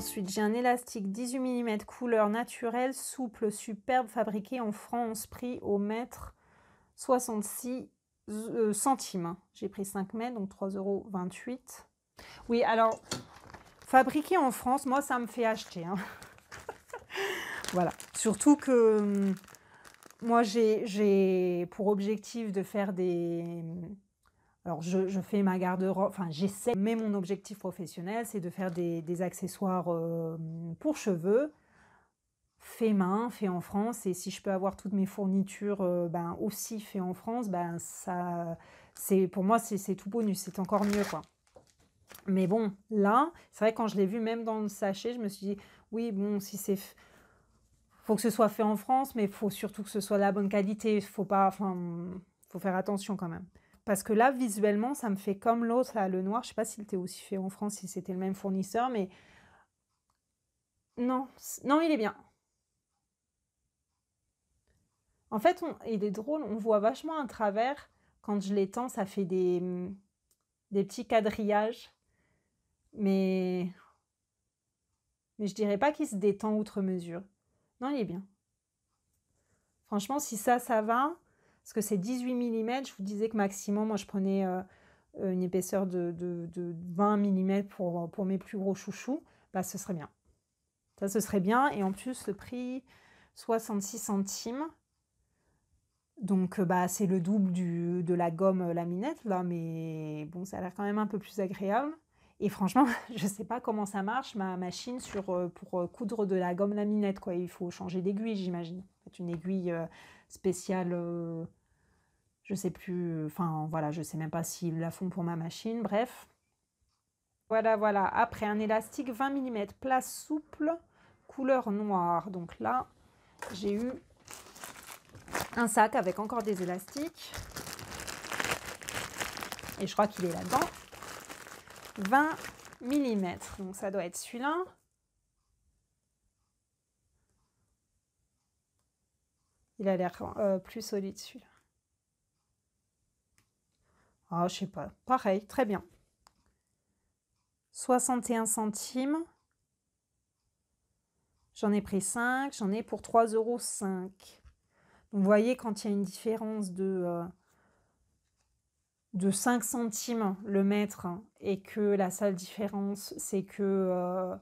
Ensuite, j'ai un élastique 18 mm couleur naturelle, souple, superbe, fabriqué en France, prix au mètre 66 centimes. J'ai pris 5 mètres, donc 3,28 €. Oui, alors, fabriqué en France, moi, ça me fait acheter. Hein. Voilà. Surtout que moi, j'ai pour objectif de faire des... Alors, je fais ma garde-robe, enfin, j'essaie, mais mon objectif professionnel, c'est de faire des accessoires pour cheveux, fait main, fait en France. Et si je peux avoir toutes mes fournitures ben, aussi fait en France, ben, ça, pour moi, c'est tout bonus, c'est encore mieux, quoi. Mais bon, là, c'est vrai, quand je l'ai vu, même dans le sachet, je me suis dit, oui, bon, si c'est... faut que ce soit fait en France, mais il faut surtout que ce soit de la bonne qualité. Faut pas... Enfin, faut faire attention quand même. Parce que là, visuellement, ça me fait comme l'autre, là, le noir. Je sais pas s'il était aussi fait en France, si c'était le même fournisseur, mais... Non, non, il est bien. En fait, il est drôle, on voit vachement à travers. Quand je l'étends, ça fait des petits quadrillages. Mais je dirais pas qu'il se détend outre mesure. Non, il est bien. Franchement, si ça va, parce que c'est 18 mm, je vous disais que maximum, moi, je prenais une épaisseur de 20 mm pour mes plus gros chouchous, bah, ce serait bien. Ça, ce serait bien. Et en plus, le prix, 66 centimes. Donc, bah, c'est le double de la gomme laminette, là, mais bon, ça a l'air quand même un peu plus agréable. Et franchement, je ne sais pas comment ça marche, ma machine, pour coudre de la gomme laminette, quoi. Il faut changer d'aiguille, j'imagine. C'est une aiguille spéciale, je ne sais plus, enfin, voilà, je ne sais même pas s'ils la font pour ma machine, bref. Voilà, voilà. Après, un élastique 20 mm, place souple, couleur noire. Donc là, j'ai eu un sac avec encore des élastiques. Et je crois qu'il est là-dedans. 20 mm. Donc ça doit être celui-là. Il a l'air plus solide celui-là. Ah, je sais pas. Pareil, très bien. 61 centimes. J'en ai pris 5. J'en ai pour 3,05 €. Donc vous voyez, quand il y a une différence de 5 centimes le mètre et que la seule différence, c'est que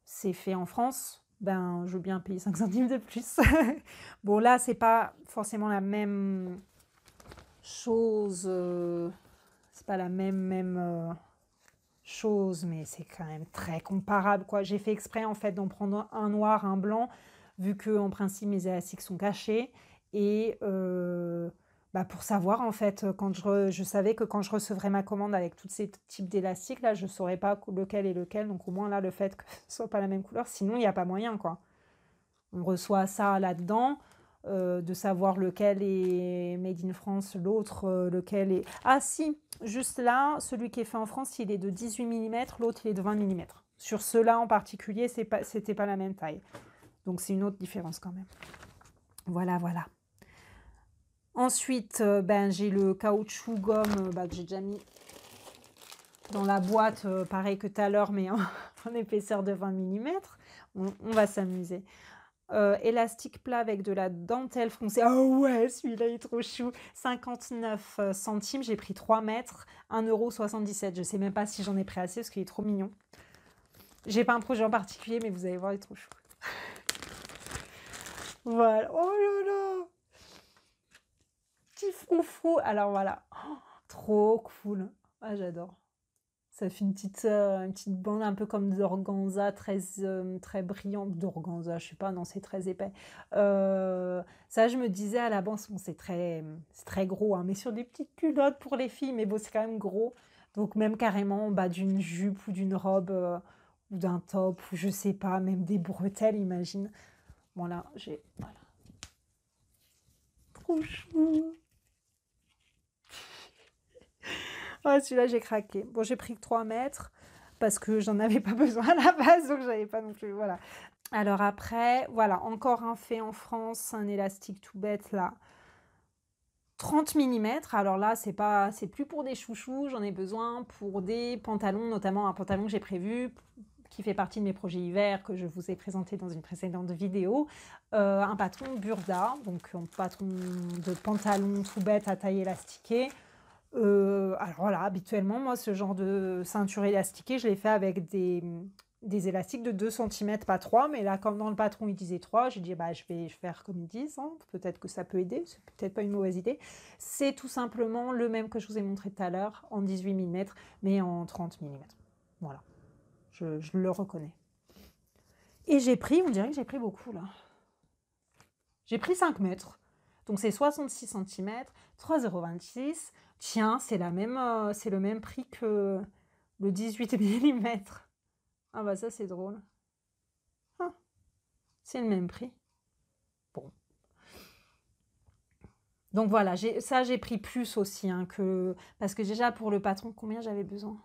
c'est fait en France, ben, je veux bien payer 5 centimes de plus. Bon, là, c'est pas forcément la même chose. C'est pas la même chose, mais c'est quand même très comparable, quoi. J'ai fait exprès, en fait, d'en prendre un noir, un blanc, vu que, en principe, mes élastiques sont cachés. Et bah, pour savoir, en fait, quand je savais que quand je recevrais ma commande avec tous ces types d'élastiques, là, je ne saurais pas lequel est lequel. Donc, au moins, là, le fait que ce soit pas la même couleur, sinon, il n'y a pas moyen, quoi. On reçoit ça là-dedans, de savoir lequel est made in France, l'autre, lequel est... Ah si, juste là, celui qui est fait en France, il est de 18 mm, l'autre, il est de 20 mm. Sur ceux-là en particulier, c'était pas la même taille. Donc, c'est une autre différence quand même. Voilà, voilà. Ensuite, ben, j'ai le caoutchouc gomme que j'ai déjà mis dans la boîte, pareil que tout à l'heure, mais en épaisseur de 20 mm. On va s'amuser. Élastique plat avec de la dentelle froncée. Oh ouais, celui-là est trop chou. 59 centimes, j'ai pris 3 mètres, 1,77 €. Je sais même pas si j'en ai pris assez parce qu'il est trop mignon. J'ai pas un projet en particulier, mais vous allez voir, il est trop chou. Voilà. Oh là là, petit froufrou. Alors voilà, oh, trop cool. Ah, j'adore. Ça fait une petite bande un peu comme d'organza, très brillante. D'organza, je sais pas, non, c'est très épais. Ça, je me disais à la base, bon, c'est très gros, hein, mais sur des petites culottes pour les filles, mais bon, c'est quand même gros. Donc même carrément bah, d'une jupe ou d'une robe ou d'un top, ou je sais pas, même des bretelles, imagine. Bon là, voilà. Trop chou. Ah, celui-là, j'ai craqué. Bon, j'ai pris que 3 mètres parce que j'en avais pas besoin à la base, donc j'avais pas non plus, voilà. Alors après, voilà, encore un fait en France, un élastique tout bête là. 30 mm, alors là, c'est plus pour des chouchous, j'en ai besoin pour des pantalons, notamment un pantalon que j'ai prévu qui fait partie de mes projets hiver que je vous ai présenté dans une précédente vidéo. Un patron Burda, donc un patron de pantalon tout bête à taille élastiquée. Alors voilà, habituellement, moi, ce genre de ceinture élastiquée, je l'ai fait avec des élastiques de 2 cm, pas 3, mais là, comme dans le patron, il disait 3, j'ai dit, bah, je vais faire comme ils disent, hein. Peut-être que ça peut aider, c'est peut-être pas une mauvaise idée. C'est tout simplement le même que je vous ai montré tout à l'heure, en 18 mm, mais en 30 mm. Voilà, je le reconnais. Et j'ai pris, on dirait que j'ai pris beaucoup, là. J'ai pris 5 mètres, donc c'est 66 cm, 3,26 €. Tiens, c'est le même prix que le 18 mm. Ah bah ça c'est drôle. Ah, c'est le même prix. Bon. Donc voilà, j'ai pris plus aussi, hein, parce que déjà pour le patron, combien j'avais besoin?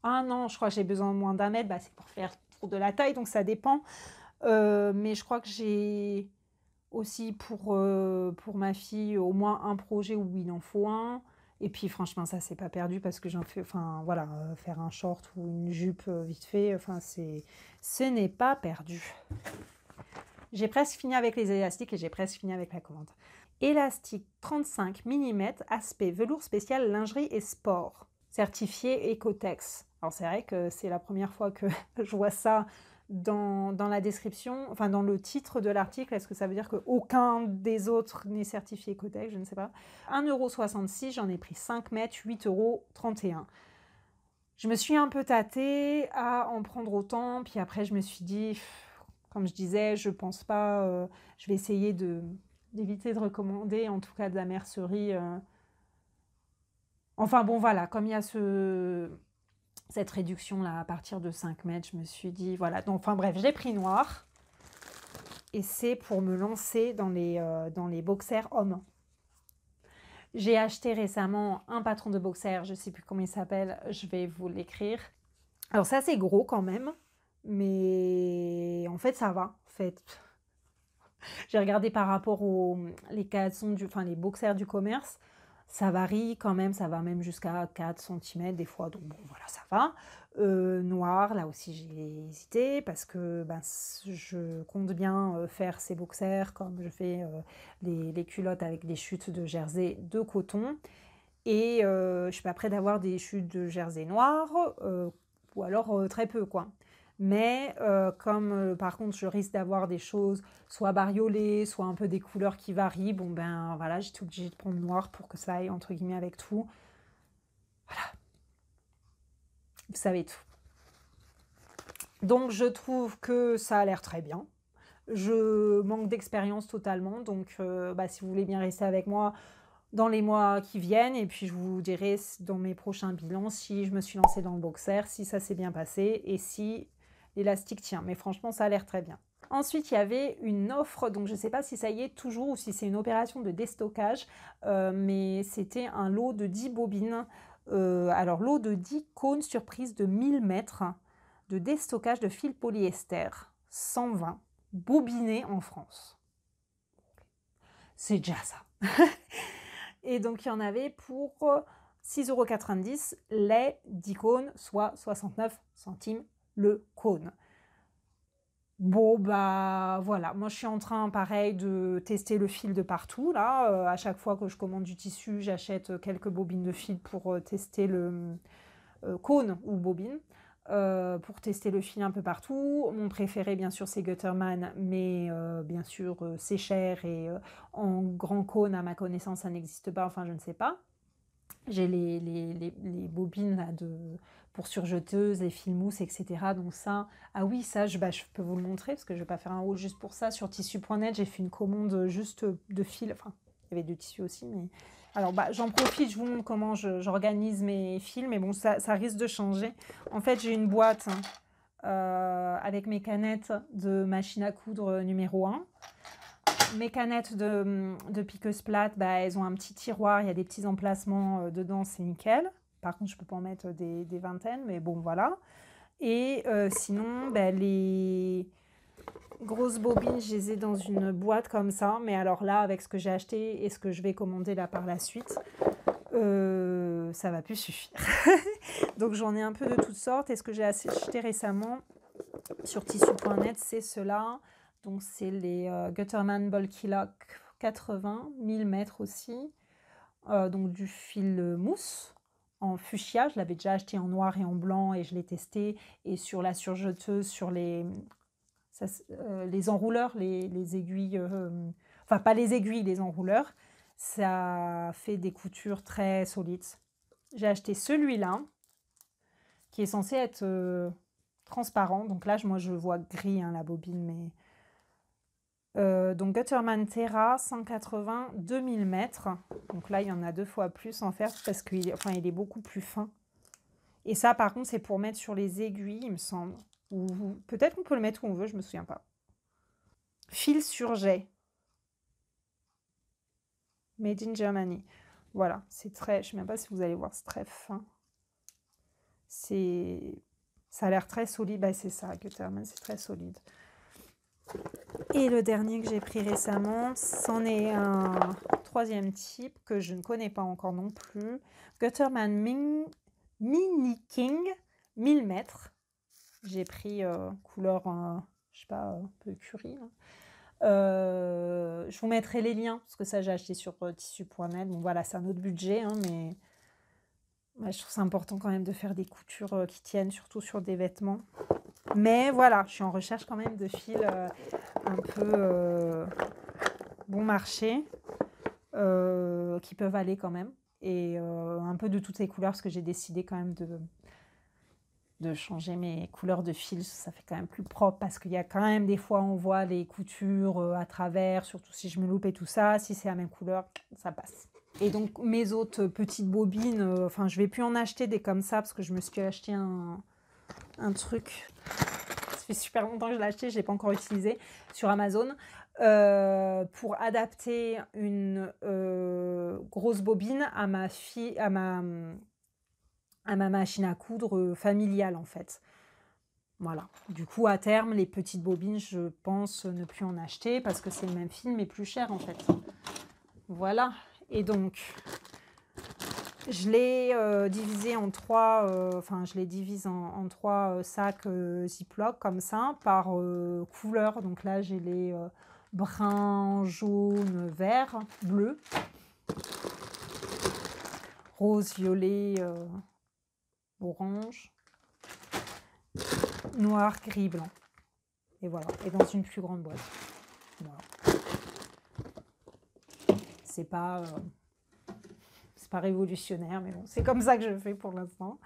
Ah non, je crois que j'ai besoin de moins d'1 mètre, bah, c'est pour faire pour de la taille, donc ça dépend. Mais je crois que j'ai aussi pour ma fille au moins un projet où il en faut un. Et puis franchement, ça c'est pas perdu parce que j'en fais, enfin voilà, faire un short ou une jupe vite fait, enfin ce n'est pas perdu. J'ai presque fini avec les élastiques et j'ai presque fini avec la commande. Élastique 35 mm, aspect velours spécial lingerie et sport, certifié Ecotex. Alors c'est vrai que c'est la première fois que je vois ça dans la description, enfin dans le titre de l'article. Est-ce que ça veut dire qu'aucun des autres n'est certifié Ecotex? Je ne sais pas. 1,66 €, j'en ai pris 5 mètres, 8,31 €. Je me suis un peu tâtée à en prendre autant, puis après je me suis dit, comme je disais, je pense pas, je vais essayer d'éviter de recommander, en tout cas de la mercerie. Enfin bon voilà, comme il y a cette réduction là à partir de 5 mètres, je me suis dit voilà. Donc, enfin bref, j'ai pris noir et c'est pour me lancer dans les boxers hommes. J'ai acheté récemment un patron de boxers, je ne sais plus comment il s'appelle, je vais vous l'écrire. Alors ça c'est gros quand même, mais en fait ça va. En fait, j'ai regardé par rapport les caleçons, les boxers du commerce. Ça varie quand même, ça va même jusqu'à 4 cm des fois, donc bon voilà, ça va. Noir, là aussi j'ai hésité parce que ben, je compte bien faire ces boxers comme je fais les culottes avec des chutes de jersey de coton. Et je suis pas prête d'avoir des chutes de jersey noires, ou alors très peu quoi. Mais comme par contre je risque d'avoir des choses soit bariolées, soit un peu des couleurs qui varient, bon ben voilà, j'étais obligée de prendre noir pour que ça aille entre guillemets avec tout. Voilà. Vous savez tout. Donc je trouve que ça a l'air très bien. Je manque d'expérience totalement, donc bah, si vous voulez bien rester avec moi dans les mois qui viennent, et puis je vous dirai dans mes prochains bilans si je me suis lancée dans le boxer, si ça s'est bien passé et si l'élastique tient. Mais franchement, ça a l'air très bien. Ensuite, il y avait une offre, donc je ne sais pas si ça y est toujours ou si c'est une opération de déstockage, mais c'était un lot de 10 bobines. Alors, lot de 10 cônes surprise de 1000 mètres de déstockage de fil polyester 120 bobinés en France. C'est déjà ça. Et donc, il y en avait pour 6,90 € les 10 cônes, soit 69 centimes le cône. Bon, bah voilà, moi je suis en train, pareil, de tester le fil de partout. Là, à chaque fois que je commande du tissu, j'achète quelques bobines de fil pour tester le cône ou bobine. Pour tester le fil un peu partout. Mon préféré, bien sûr, c'est Gutterman, mais bien sûr, c'est cher et en grand cône, à ma connaissance, ça n'existe pas, enfin, je ne sais pas. J'ai les bobines là, pour surjeteuses, les fils mousse, etc. Donc ça, ah oui, ça, je peux vous le montrer, parce que je ne vais pas faire un haul juste pour ça. Sur tissu.net, j'ai fait une commande juste de fils, enfin, il y avait du tissu aussi, mais... Alors, bah, j'en profite, je vous montre comment j'organise mes fils, mais bon, ça risque de changer. En fait, j'ai une boîte avec mes canettes de machine à coudre numéro 1. Mes canettes de piqueuse plate, bah, elles ont un petit tiroir, il y a des petits emplacements dedans, c'est nickel. Par contre, je ne peux pas en mettre des vingtaines, mais bon, voilà. Et sinon, bah, les grosses bobines, je les ai dans une boîte comme ça. Mais alors là, avec ce que j'ai acheté et ce que je vais commander là par la suite, ça va plus suffire. Donc j'en ai un peu de toutes sortes. Et ce que j'ai acheté récemment, sur tissu.net, c'est ceux-là. Donc, c'est les Gutterman Bulky Lock 80, 1000 mètres aussi. Donc, du fil mousse en fuchsia. Je l'avais déjà acheté en noir et en blanc et je l'ai testé. Et sur la surjeteuse, sur les enrouleurs, les aiguilles, enfin pas les aiguilles, les enrouleurs, ça fait des coutures très solides. J'ai acheté celui-là, qui est censé être transparent. Donc là, moi, je vois gris, hein, la bobine, mais... donc Gutterman Terra 180 2000 mètres. Donc là, il y en a 2 fois plus en fait parce qu'il il est beaucoup plus fin. Et ça, par contre, c'est pour mettre sur les aiguilles, il me semble. Ou peut-être qu'on peut le mettre où on veut, je me souviens pas. Fil sur jet. Made in Germany. Voilà, c'est très... Je sais même pas si vous allez voir, c'est très fin. Ça a l'air très solide. Bah, c'est ça, Gutterman, c'est très solide. Et le dernier que j'ai pris récemment, c'en est un 3e type que je ne connais pas encore non plus. Gutterman Mini King 1000 mètres. J'ai pris couleur, je sais pas, un peu curry. Je vous mettrai les liens, parce que ça j'ai acheté sur tissu.net. Bon voilà, c'est un autre budget, hein, mais ouais, je trouve ça important quand même de faire des coutures qui tiennent, surtout sur des vêtements. Mais voilà, je suis en recherche quand même de fils un peu bon marché, qui peuvent aller quand même. Et un peu de toutes les couleurs, parce que j'ai décidé quand même de changer mes couleurs de fils. Ça fait quand même plus propre, parce qu'il y a quand même des fois, on voit les coutures à travers, surtout si je me loupe et tout ça. Si c'est la même couleur, ça passe. Et donc, mes autres petites bobines, je vais plus en acheter des comme ça, parce que je me suis acheté un truc... Ça fait super longtemps que je l'ai acheté, je ne l'ai pas encore utilisé, sur Amazon, pour adapter une grosse bobine à ma machine à coudre familiale, en fait. Voilà. Du coup, à terme, les petites bobines, je pense ne plus en acheter, parce que c'est le même fil, mais plus cher, en fait. Voilà. Et donc... Je l'ai divisé en 3, je les divise en 3 sacs Ziploc comme ça, par couleur. Donc là, j'ai les brun, jaune, vert, bleu, rose, violet, orange, noir, gris, blanc. Et voilà. Et dans une plus grande boîte. Voilà. C'est pas révolutionnaire, mais bon, c'est comme ça que je fais pour l'instant.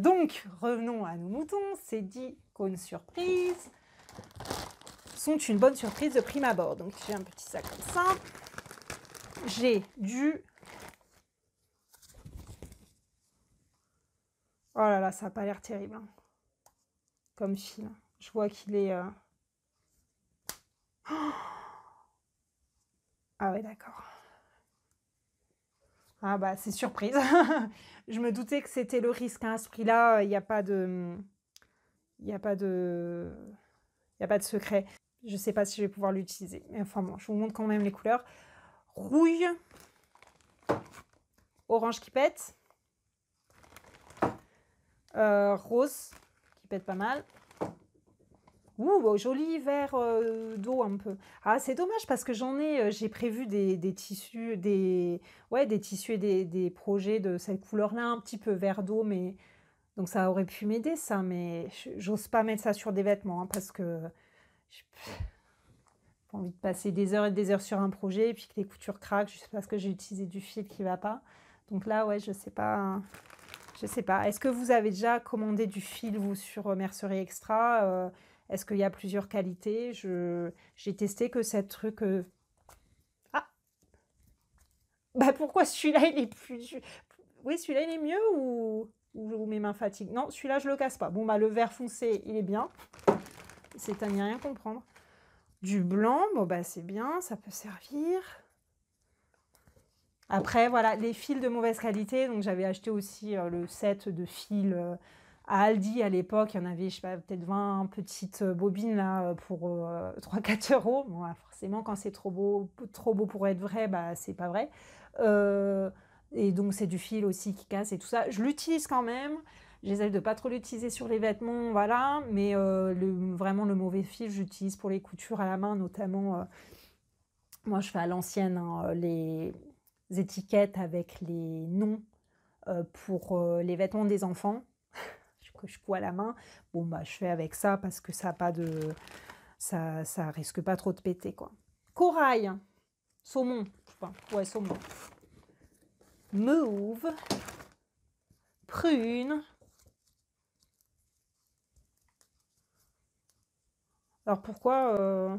Donc, revenons à nos moutons. Ces 10 cônes surprises sont une bonne surprise de prime abord. Donc, j'ai un petit sac comme ça. J'ai du... Oh là là, ça n'a pas l'air terrible, hein, comme fil. Je vois qu'il est... Ah ouais, d'accord. Ah bah, c'est surprise. Je me doutais que c'était le risque, hein. À ce prix-là, il n'y a pas de... Il n'y a pas de... Il n'y a pas de secret. Je ne sais pas si je vais pouvoir l'utiliser. Mais enfin bon, je vous montre quand même les couleurs. Rouille. Orange qui pète. Rose qui pète pas mal. Ouh, joli vert d'eau un peu. Ah, c'est dommage parce que j'ai prévu des tissus, des tissus et des projets de cette couleur-là, un petit peu vert d'eau, mais donc ça aurait pu m'aider ça, mais j'ose pas mettre ça sur des vêtements, hein, parce que j'ai pas envie de passer des heures et des heures sur un projet et puis que les coutures craquent juste parce que j'ai utilisé du fil qui va pas. Donc là, ouais, je sais pas. Je sais pas. Est-ce que vous avez déjà commandé du fil, vous, sur Mercerie Extra? Est-ce qu'il y a plusieurs qualités? J'ai testé que cette truc... Ah! Bah pourquoi celui-là, il est plus... Oui, celui-là, il est mieux ou mes mains fatiguent? Non, celui-là, je le casse pas. Bon, bah le vert foncé, il est bien. C'est à n'y rien comprendre. Du blanc, bon, bah c'est bien, ça peut servir. Après, voilà, les fils de mauvaise qualité. Donc, j'avais acheté aussi le set de fils à Aldi à l'époque. Il y en avait, je sais pas, peut-être 20 petites bobines là, pour 3-4 euros. Bon, ouais, forcément, quand c'est trop beau pour être vrai, bah, c'est pas vrai. Et donc, c'est du fil aussi qui casse et tout ça. Je l'utilise quand même, J'essaie de pas trop l'utiliser sur les vêtements, voilà, mais vraiment le mauvais fil, j'utilise pour les coutures à la main, notamment, moi je fais à l'ancienne, hein, les étiquettes avec les noms, pour, les vêtements des enfants, que je couds à la main. Bon, bah, je fais avec ça parce que ça a pas de ça risque pas trop de péter, quoi. Corail, saumon, enfin, ouais, saumon. Mauve, prune. Alors pourquoi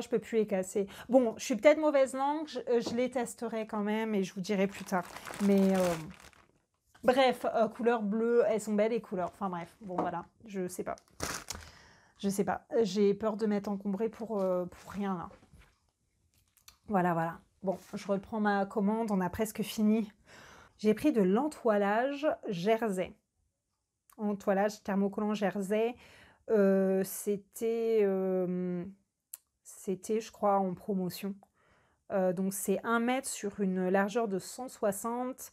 je peux plus les casser? Bon, je suis peut-être mauvaise langue, je les testerai quand même et je vous dirai plus tard. Mais bref, couleur bleue, elles sont belles les couleurs. Enfin bref, bon voilà, je sais pas. Je sais pas. J'ai peur de m'être encombrée pour rien là. Voilà, voilà. Bon, je reprends ma commande, on a presque fini. J'ai pris de l'entoilage Jersey. Entoilage thermocollant Jersey. C'était, je crois, en promotion. Donc c'est 1 mètre sur une largeur de 160.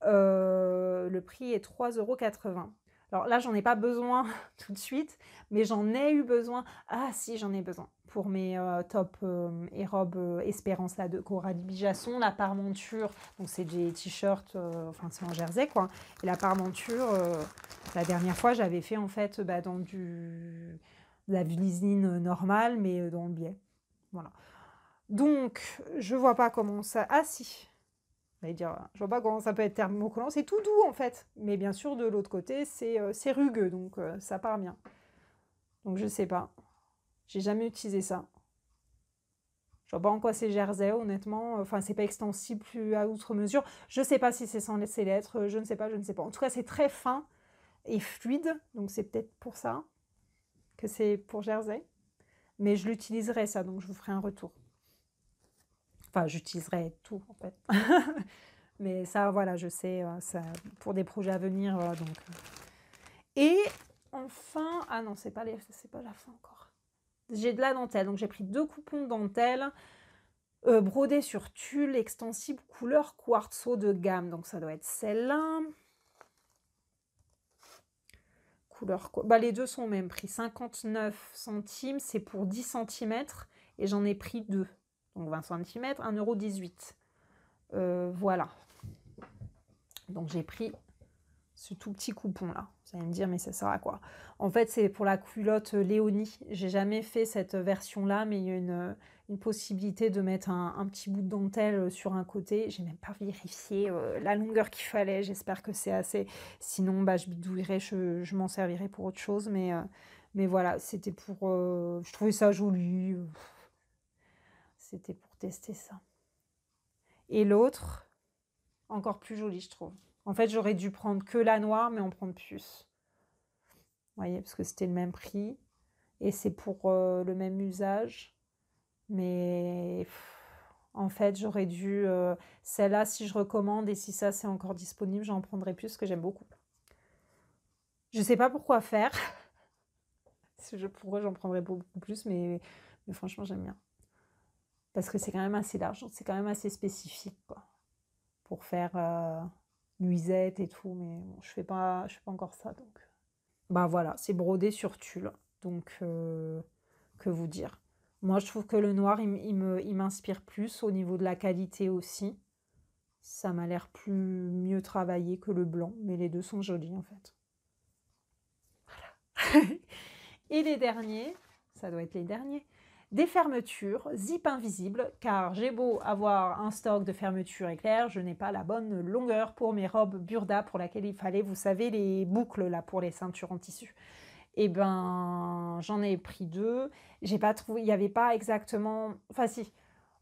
Le prix est 3,80 €. Alors là, j'en ai pas besoin tout de suite, mais j'en ai eu besoin. Ah si, j'en ai besoin pour mes tops et robes Espérance là, de Coralie Bijasson. La parmenture, donc c'est des t-shirts, enfin c'est en jersey quoi. Et la parmenture, la dernière fois, j'avais fait en fait dans de la visine normale, mais dans le biais. Voilà. Donc, je vois pas comment ça... Ah si, j'allais dire, je vois pas comment ça peut être thermocollant. C'est tout doux en fait. Mais bien sûr, de l'autre côté, c'est rugueux, donc ça part bien. Donc je sais pas. J'ai jamais utilisé ça. Je vois pas en quoi c'est jersey, honnêtement. Enfin, c'est pas extensible plus à outre mesure. Je sais pas si c'est sans laisser lettres. Je ne sais pas, je ne sais pas. En tout cas, c'est très fin et fluide. Donc c'est peut-être pour ça que c'est pour jersey. Mais je l'utiliserai ça, donc je vous ferai un retour. Enfin, j'utiliserai tout en fait. Mais ça, voilà, je sais, ça, pour des projets à venir. Donc. Et enfin, ah non, c'est pas la fin encore. J'ai de la dentelle, donc j'ai pris 2 coupons de dentelle brodés sur tulle extensible couleur quartzo de gamme. Donc ça doit être celle-là. Couleur quoi, bah, les deux sont au même prix, 59 centimes, c'est pour 10 cm et j'en ai pris 2. Donc 20 cm, 1,18 €. Voilà. Donc j'ai pris ce tout petit coupon là. Vous allez me dire mais ça sert à quoi? En fait c'est pour la culotte Léonie. J'ai jamais fait cette version là, mais il y a une possibilité de mettre un petit bout de dentelle sur un côté. J'ai même pas vérifié la longueur qu'il fallait. J'espère que c'est assez. Sinon bah, je bidouillerai, je m'en servirai pour autre chose. Mais voilà, c'était pour... je trouvais ça joli. C'était pour tester ça. Et l'autre, encore plus joli je trouve. En fait, j'aurais dû prendre que la noire, mais en prendre plus. Vous voyez, parce que c'était le même prix. Et c'est pour le même usage. Mais en fait, j'aurais dû... celle-là, si je recommande, et si ça, c'est encore disponible, j'en prendrai plus, parce que j'aime beaucoup. Je ne sais pas pourquoi faire. Pourquoi j'en prendrais beaucoup plus, mais franchement, j'aime bien. Parce que c'est quand même assez large, c'est quand même assez spécifique, quoi. Pour faire... nuisette et tout, mais bon, je fais pas encore ça, donc bah voilà, c'est brodé sur tulle, donc que vous dire. Moi je trouve que le noir il m'inspire plus au niveau de la qualité aussi. Ça m'a l'air mieux travaillé que le blanc, mais les deux sont jolis en fait. Voilà. Et les derniers, ça doit être les derniers, des fermetures zip invisibles, car j'ai beau avoir un stock de fermetures éclair, je n'ai pas la bonne longueur pour mes robes burda pour laquelle il fallait, vous savez, les boucles là pour les ceintures en tissu. Et ben, j'en ai pris 2. J'ai pas trouvé, il n'y avait pas exactement, enfin si,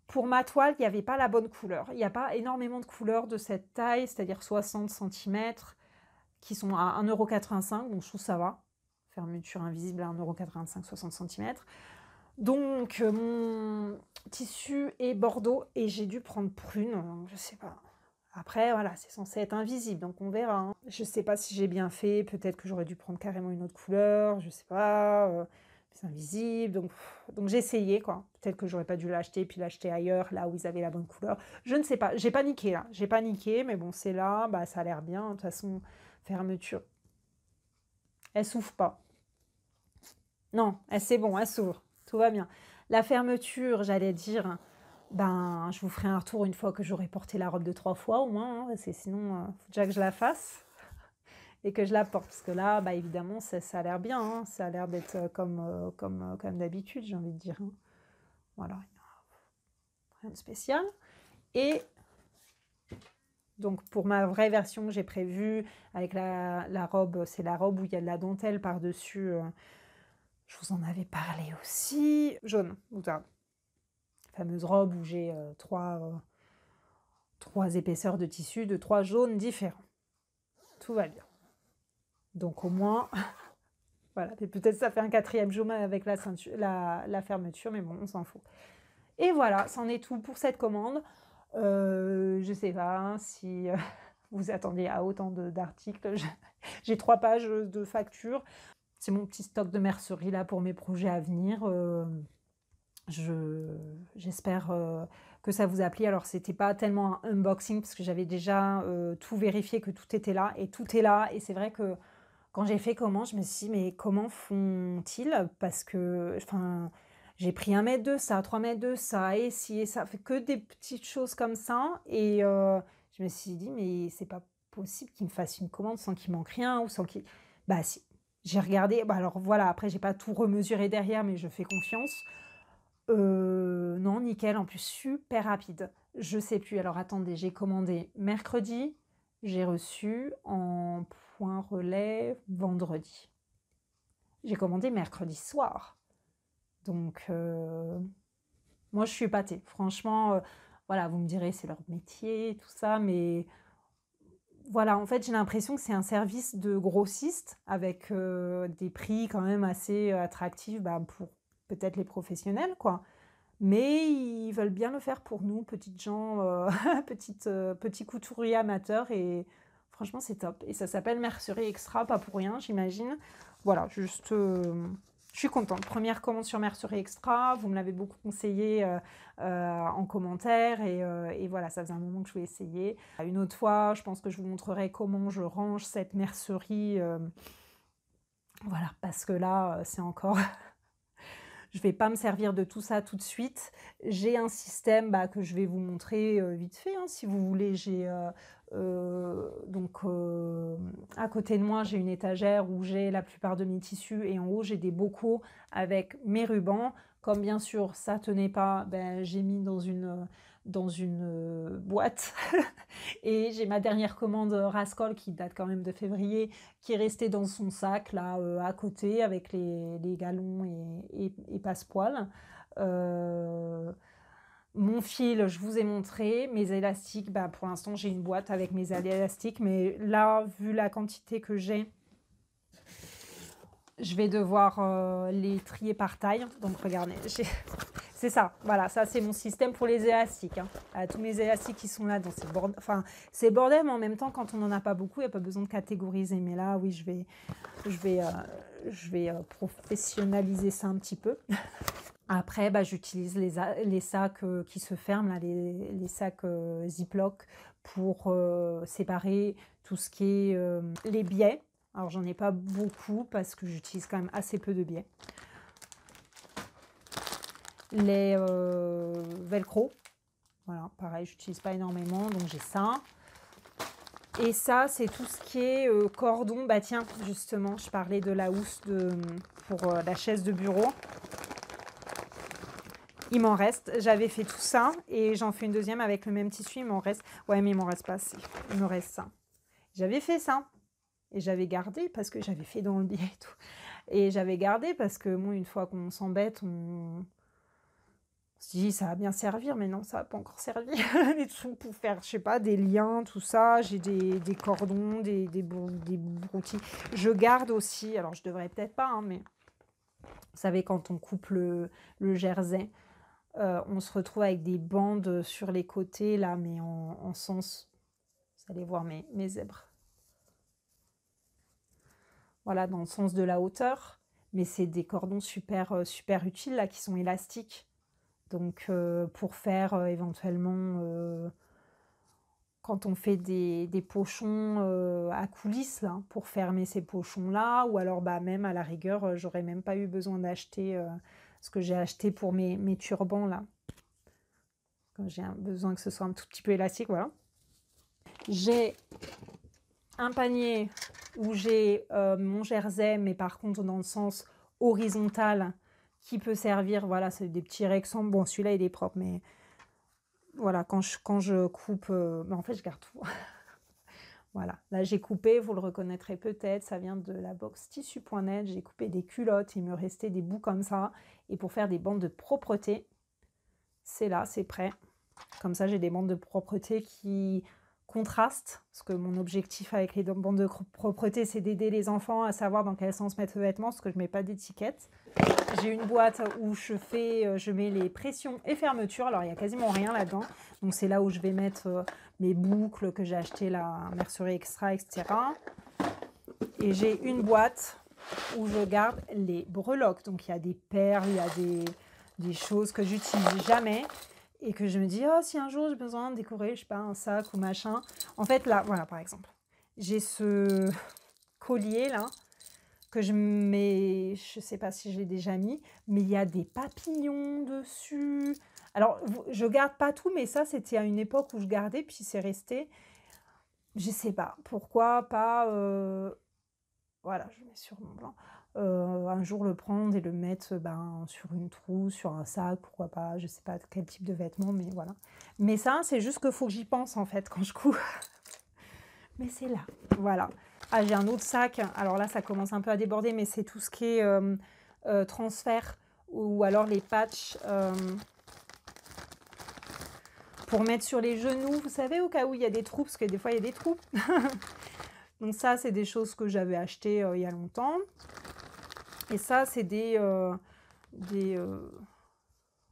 pour ma toile, il n'y avait pas la bonne couleur. Il n'y a pas énormément de couleurs de cette taille, c'est-à-dire 60 cm, qui sont à 1,85 €, donc je trouve ça va. Fermeture invisible à 1,85 €, 60 cm. Donc mon tissu est bordeaux et j'ai dû prendre prune, je sais pas. Après voilà, c'est censé être invisible, donc on verra. Hein. Je sais pas si j'ai bien fait, peut-être que j'aurais dû prendre carrément une autre couleur, je sais pas. C'est invisible, donc j'ai essayé quoi. Peut-être que j'aurais pas dû l'acheter puis l'acheter ailleurs, là où ils avaient la bonne couleur. Je ne sais pas, j'ai paniqué là, j'ai paniqué, mais bon c'est là, bah ça a l'air bien. De toute façon, fermeture. Elle s'ouvre pas. Non, c'est bon, elle s'ouvre. Tout va bien. La fermeture, j'allais dire, ben, je vous ferai un retour une fois que j'aurai porté la robe de 3 fois au moins, hein, parce que sinon, faut déjà que je la fasse et que je la porte. Parce que là, bah, évidemment, ça a l'air bien, hein, ça a l'air d'être comme d'habitude, j'ai envie de dire. Hein. Voilà, rien de spécial. Et donc, pour ma vraie version que j'ai prévue, avec la robe, c'est la robe où il y a de la dentelle par-dessus. Je vous en avais parlé aussi. Jaune, moutarde. Fameuse robe où j'ai trois épaisseurs de tissu de 3 jaunes différents. Tout va bien. Donc au moins, voilà, peut-être ça fait un 4e jaune avec la fermeture, mais bon, on s'en fout. Et voilà, c'en est tout pour cette commande. Je sais pas hein, si vous attendez à autant d'articles. J'ai 3 pages de factures. C'est mon petit stock de mercerie là pour mes projets à venir. J'espère que ça vous a plu. Alors, c'était pas tellement un unboxing parce que j'avais déjà tout vérifié que tout était là. Et tout est là. Et c'est vrai que quand j'ai fait comment, je me suis dit, mais comment font-ils? Parce que, enfin, j'ai pris 1 m de ça, 3 mètres de ça, et si, et ça fait que des petites choses comme ça. Et je me suis dit, mais c'est pas possible qu'ils me fassent une commande sans qu'il manque rien ou sans qu'il. Bah, si. J'ai regardé. Bah, alors voilà, après, j'ai pas tout remesuré derrière, mais je fais confiance. Non, nickel, en plus super rapide. Je sais plus, alors attendez, j'ai commandé mercredi, j'ai reçu en point relais vendredi. J'ai commandé mercredi soir. Donc, moi je suis épatée. Franchement, voilà, vous me direz, c'est leur métier, tout ça, mais voilà, en fait, j'ai l'impression que c'est un service de grossiste avec des prix quand même assez attractifs bah, pour peut-être les professionnels, quoi. Mais ils veulent bien le faire pour nous, petites gens, petits couturiers amateurs. Et franchement, c'est top. Et ça s'appelle Mercerie Extra, pas pour rien, j'imagine. Voilà, juste, je suis contente. Première commande sur Mercerie Extra. Vous me l'avez beaucoup conseillé en commentaire. Et voilà, ça faisait un moment que je voulais essayer. Une autre fois, je pense que je vous montrerai comment je range cette mercerie. Voilà, parce que là, c'est encore... Je ne vais pas me servir de tout ça tout de suite. J'ai un système bah, que je vais vous montrer vite fait, hein, si vous voulez. J'ai donc à côté de moi, j'ai une étagère où j'ai la plupart de mes tissus et en haut, j'ai des bocaux avec mes rubans. Comme bien sûr, ça tenait pas, ben, j'ai mis dans une boîte. Et j'ai ma dernière commande Rascol qui date quand même de février, qui est restée dans son sac là à côté avec les galons et passe-poil. Mon fil, je vous ai montré. Mes élastiques, bah, pour l'instant j'ai une boîte avec mes élastiques, mais là, vu la quantité que j'ai, je vais devoir les trier par taille. Donc regardez, c'est ça, voilà, ça c'est mon système pour les élastiques. Hein. Tous mes élastiques qui sont là dans ces bordels, enfin c'est bordel, mais en même temps quand on n'en a pas beaucoup, il n'y a pas besoin de catégoriser. Mais là, oui, je vais professionnaliser ça un petit peu. Après, bah, j'utilise les sacs qui se ferment, là, les sacs Ziploc pour séparer tout ce qui est les biais. Alors, j'en ai pas beaucoup parce que j'utilise quand même assez peu de biais. Les velcro, voilà, pareil, j'utilise pas énormément, donc j'ai ça. Et ça, c'est tout ce qui est cordon. Bah tiens, justement, je parlais de la housse pour la chaise de bureau. Il m'en reste. J'avais fait tout ça et j'en fais une deuxième avec le même tissu. Il m'en reste. Ouais, mais il m'en reste pas assez. Il me reste ça. J'avais fait ça et j'avais gardé parce que j'avais fait dans le billet et tout. Et j'avais gardé parce que bon, une fois qu'on s'embête, on se dit ça va bien servir, mais non, ça va pas encore servi. Des trucs pour faire, je sais pas, des liens, tout ça. J'ai des cordons, des broutilles. Je garde aussi, alors je devrais peut-être pas, hein, mais vous savez, quand on coupe le jersey, on se retrouve avec des bandes sur les côtés, là, mais en sens... Vous allez voir mes zèbres. Voilà, dans le sens de la hauteur. Mais c'est des cordons super utiles, là, qui sont élastiques. Donc, pour faire éventuellement quand on fait des pochons à coulisses, là, pour fermer ces pochons-là, ou alors bah, même à la rigueur, j'aurais même pas eu besoin d'acheter ce que j'ai acheté pour mes turbans, là. Quand j'ai besoin que ce soit un tout petit peu élastique, voilà. J'ai un panier où j'ai mon jersey, mais par contre dans le sens horizontal, qui peut servir, voilà, c'est des petits rectangles. Bon, celui-là, il est propre, mais voilà, quand je coupe, en fait, je garde tout. Voilà, là, j'ai coupé, vous le reconnaîtrez peut-être, ça vient de la box tissu.net. J'ai coupé des culottes, il me restait des bouts comme ça. Et pour faire des bandes de propreté, c'est là, c'est prêt. Comme ça, j'ai des bandes de propreté qui contrastent, parce que mon objectif avec les bandes de propreté, c'est d'aider les enfants à savoir dans quel sens mettre le vêtement, parce que je ne mets pas d'étiquette. J'ai une boîte où je mets les pressions et fermetures. Alors, il n'y a quasiment rien là-dedans. Donc, c'est là où je vais mettre mes boucles que j'ai achetées, la Mercerie Extra, etc. Et j'ai une boîte où je garde les breloques. Donc, il y a des perles, il y a des choses que j'utilise jamais et que je me dis, oh, si un jour j'ai besoin de décorer, je sais pas, un sac ou machin. En fait, là, voilà, par exemple, j'ai ce collier là que je mets, je sais pas si je l'ai déjà mis, mais il y a des papillons dessus. Alors, je garde pas tout, mais ça, c'était à une époque où je gardais, puis c'est resté. Je sais pas pourquoi pas. Voilà, je mets sur mon blanc. Un jour le prendre et le mettre sur une trousse, sur un sac, pourquoi pas, je sais pas quel type de vêtements, mais voilà. Mais ça, c'est juste qu'il faut que j'y pense en fait quand je couds. Mais c'est là, voilà. Ah, j'ai un autre sac, alors là ça commence un peu à déborder, mais c'est tout ce qui est transfert ou alors les patchs pour mettre sur les genoux, vous savez, au cas où il y a des trous, parce que des fois il y a des trous. Donc ça, c'est des choses que j'avais achetées il y a longtemps. Et ça, c'est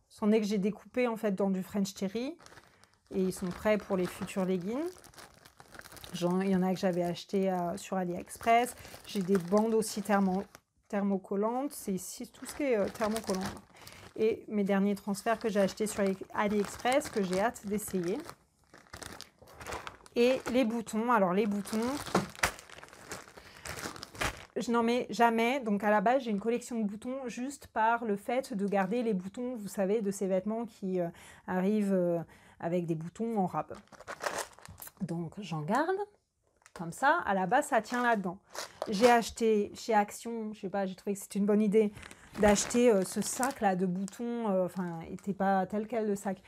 c'en est que j'ai découpé en fait dans du French Terry. Et ils sont prêts pour les futurs leggings. Il y en a que j'avais acheté sur AliExpress. J'ai des bandes aussi thermocollantes. C'est ici tout ce qui est thermocollant. Et mes derniers transferts que j'ai achetés sur AliExpress, que j'ai hâte d'essayer. Et les boutons. Alors les boutons, je n'en mets jamais. Donc à la base, j'ai une collection de boutons juste par le fait de garder les boutons, vous savez, de ces vêtements qui arrivent avec des boutons en rab. Donc j'en garde comme ça. À la base, ça tient là-dedans. J'ai acheté chez Action, je sais pas, j'ai trouvé que c'était une bonne idée d'acheter ce sac là de boutons. Enfin, il n'était pas tel quel le sac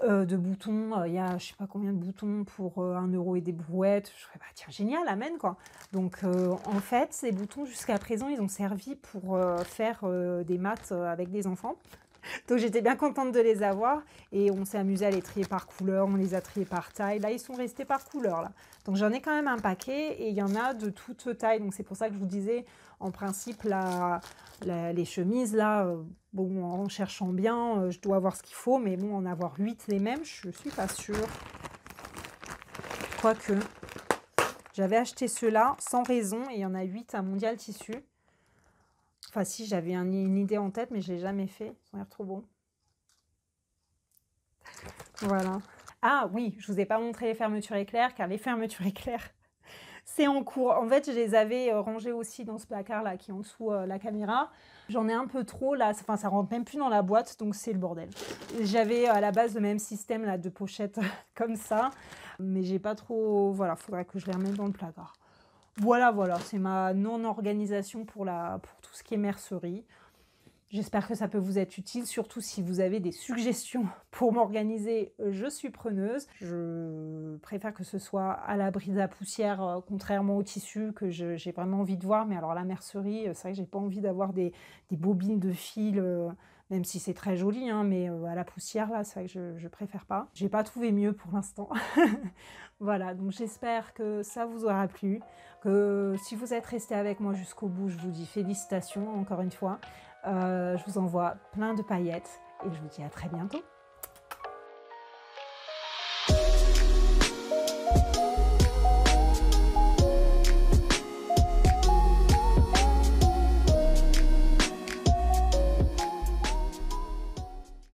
de boutons. Il y a je sais pas combien de boutons pour 1 € et des brouettes. Je me bah tiens, génial, amène quoi. Donc en fait, ces boutons jusqu'à présent, ils ont servi pour faire des maths avec des enfants. Donc j'étais bien contente de les avoir et on s'est amusé à les trier par couleur, on les a triés par taille. Là, ils sont restés par couleur là. Donc j'en ai quand même un paquet et il y en a de toute taille. Donc c'est pour ça que je vous disais, en principe, les chemises là, bon, en cherchant bien, je dois avoir ce qu'il faut, mais bon, en avoir 8 les mêmes, je suis pas sûre. Quoique, j'avais acheté ceux-là sans raison et il y en a 8 à Mondial Tissu. Enfin, si, j'avais une idée en tête, mais je ne l'ai jamais fait. Ils ont l'air trop bons. Voilà. Ah oui, je ne vous ai pas montré les fermetures éclairs, car les fermetures éclairs, c'est en cours. En fait, je les avais rangées aussi dans ce placard-là, qui est en dessous la caméra. J'en ai un peu trop, là. Enfin, ça rentre même plus dans la boîte, donc c'est le bordel. J'avais à la base le même système là, de pochette comme ça, mais j'ai pas trop... Voilà, faudrait que je les remette dans le placard. Voilà, c'est ma non-organisation pour tout ce qui est mercerie. J'espère que ça peut vous être utile, surtout si vous avez des suggestions pour m'organiser, je suis preneuse. Je préfère que ce soit à l'abri de la poussière, contrairement au tissu que j'ai vraiment envie de voir. Mais alors la mercerie, c'est vrai que j'ai pas envie d'avoir des bobines de fil, même si c'est très joli, hein, mais à la poussière, là, c'est vrai que je préfère pas. J'ai pas trouvé mieux pour l'instant. Voilà, donc j'espère que ça vous aura plu, que si vous êtes resté avec moi jusqu'au bout, je vous dis félicitations encore une fois. Je vous envoie plein de paillettes et je vous dis à très bientôt.